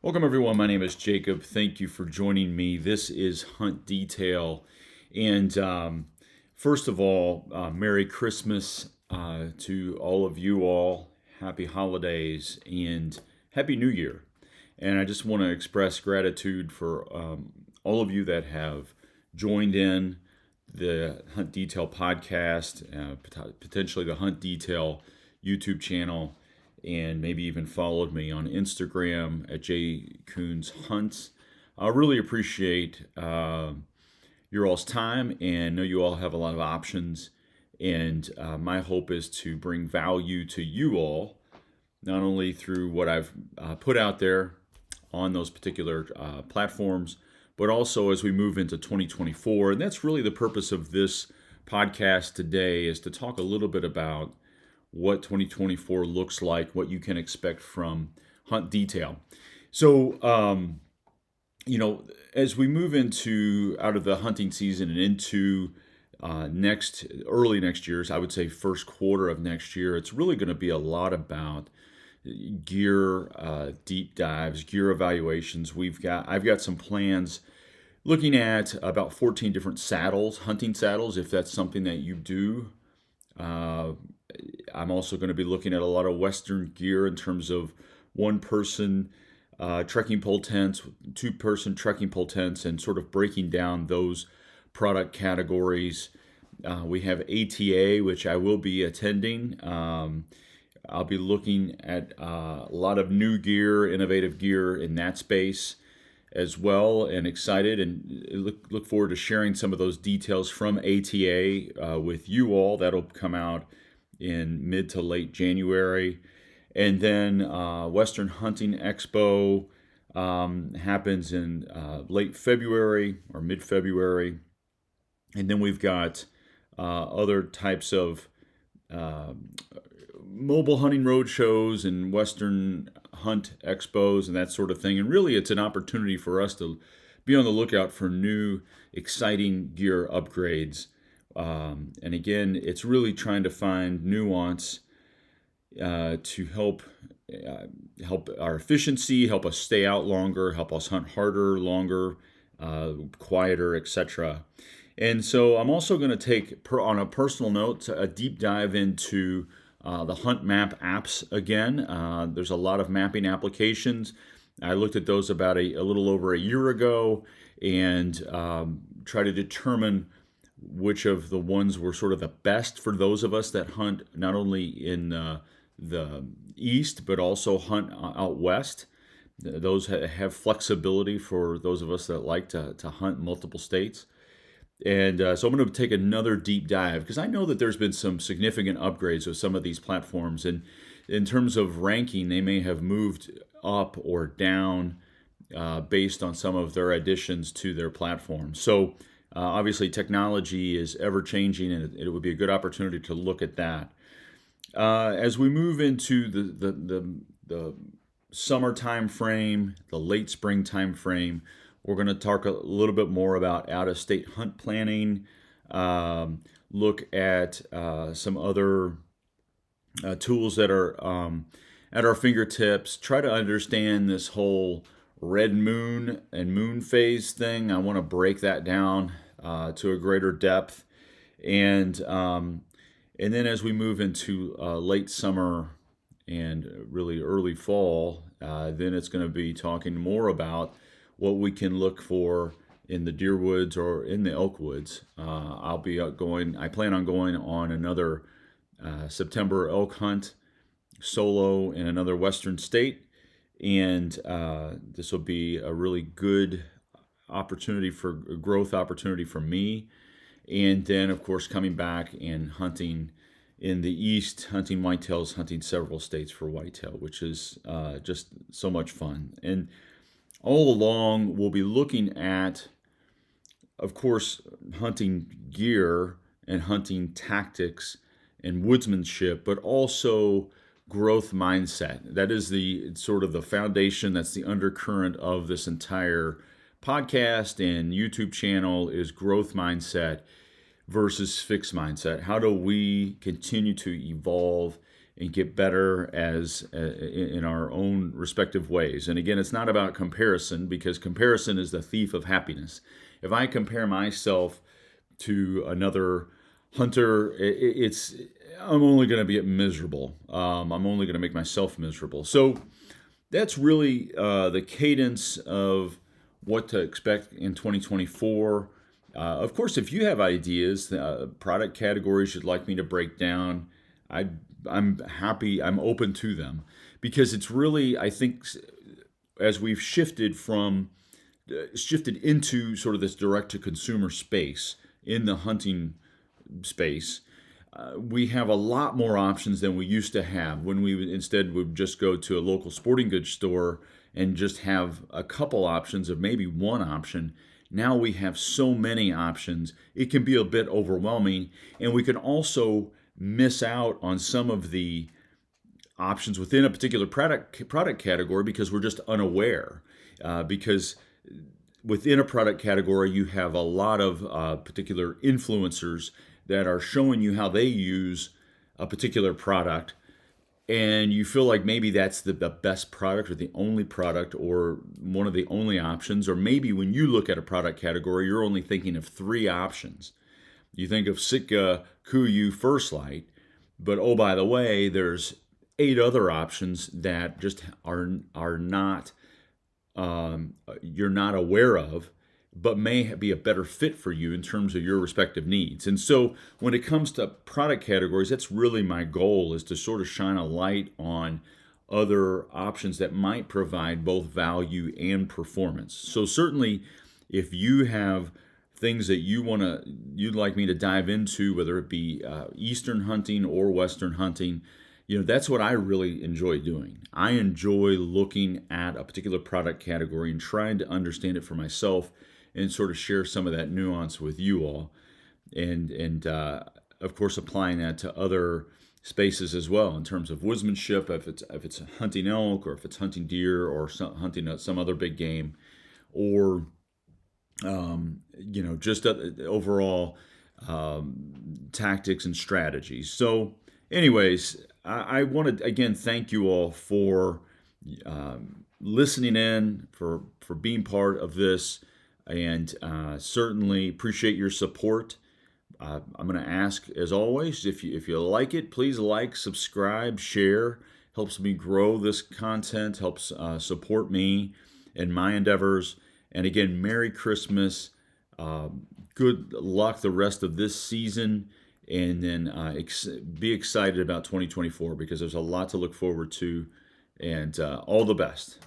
Welcome, everyone. My name is Jacob. Thank you for joining me. This is Hunt Detail. And first of all, Merry Christmas to all of you all. Happy holidays and Happy New Year. And I just want to express gratitude for all of you that have joined in the Hunt Detail podcast, potentially the Hunt Detail YouTube channel, and maybe even followed me on Instagram at jcoonshunt. I really appreciate your all's time and know you all have a lot of options. And my hope is to bring value to you all, not only through what I've put out there on those particular platforms, but also as we move into 2024. And that's really the purpose of this podcast today, is to talk a little bit about what 2024 looks like, what you can expect from Hunt Detail. So, as we move into out of the hunting season and into early next year's, I would say first quarter of next year, it's really going to be a lot about gear deep dives, gear evaluations. I've got some plans looking at about 14 different saddles, hunting saddles, if that's something that you do. I'm also going to be looking at a lot of Western gear in terms of one-person trekking pole tents, two-person trekking pole tents, and sort of breaking down those product categories. We have ATA, which I will be attending. I'll be looking at a lot of new gear, innovative gear in that space as well, and excited and look forward to sharing some of those details from ATA with you all. That'll come out in mid to late January. And then Western Hunting Expo happens in late February or mid-February. And then we've got other types of mobile hunting road shows and Western hunt expos and that sort of thing. And really, it's an opportunity for us to be on the lookout for new, exciting gear upgrades. And again, it's really trying to find nuance to help our efficiency, help us stay out longer, help us hunt harder, longer, quieter, etc. And so I'm also going to take, on a personal note, a deep dive into the Hunt Map apps again. There's a lot of mapping applications. I looked at those about a little over a year ago and try to determine which of the ones were sort of the best for those of us that hunt not only in the east but also hunt out west. Those have flexibility for those of us that like to hunt multiple states. And so I'm going to take another deep dive because I know that there's been some significant upgrades of some of these platforms. And in terms of ranking, they may have moved up or down based on some of their additions to their platform. So obviously, technology is ever changing, and it would be a good opportunity to look at that. As we move into the summer time frame, the late spring time frame, we're going to talk a little bit more about out-of-state hunt planning, look at some other tools that are at our fingertips, try to understand this whole red moon and moon phase thing. I want to break that down to a greater depth. And then as we move into late summer and really early fall, then it's going to be talking more about what we can look for in the deer woods or in the elk woods. I plan on going on another September elk hunt solo in another western state. And this will be a really good growth opportunity for me. And then, of course, coming back and hunting in the east, hunting whitetails, hunting several states for whitetail, which is just so much fun. And all along, we'll be looking at, of course, hunting gear and hunting tactics and woodsmanship, but also growth mindset. That is the sort of the foundation, that's the undercurrent of this entire podcast and YouTube channel, is growth mindset versus fixed mindset. How do we continue to evolve and get better in our own respective ways. And again, it's not about comparison, because comparison is the thief of happiness. If I compare myself to another hunter, I'm only going to be miserable. I'm only going to make myself miserable. So that's really the cadence of what to expect in 2024. Of course, if you have ideas, product categories you'd like me to break down, I'm happy. I'm open to them, because it's really, I think, as we've shifted into sort of this direct to consumer space in the hunting space, we have a lot more options than we used to have when we instead would just go to a local sporting goods store and just have a couple options of maybe one option. Now we have so many options, it can be a bit overwhelming, and we can also miss out on some of the options within a particular product category because we're just unaware. Because within a product category, you have a lot of particular influencers that are showing you how they use a particular product, and you feel like maybe that's the best product or the only product or one of the only options. Or maybe when you look at a product category, you're only thinking of 3 options. You think of Sitka, KUIU, First Light, but oh, by the way, there's 8 other options that just are not you're not aware of, but may be a better fit for you in terms of your respective needs. And so when it comes to product categories, that's really my goal, is to sort of shine a light on other options that might provide both value and performance. So certainly, if you have things that you'd like me to dive into, whether it be Eastern hunting or Western hunting, that's what I really enjoy doing. I enjoy looking at a particular product category and trying to understand it for myself, and sort of share some of that nuance with you all, and of course applying that to other spaces as well in terms of woodsmanship. If it's hunting elk, or if it's hunting deer, or hunting some other big game, or just overall tactics and strategies. So, anyways, I want to again thank you all for listening in, for being part of this, and certainly appreciate your support. I'm going to ask, as always, if you like it, please like, subscribe, share. Helps me grow this content, helps support me in my endeavors. And again, Merry Christmas. Good luck the rest of this season. And then be excited about 2024, because there's a lot to look forward to. And all the best.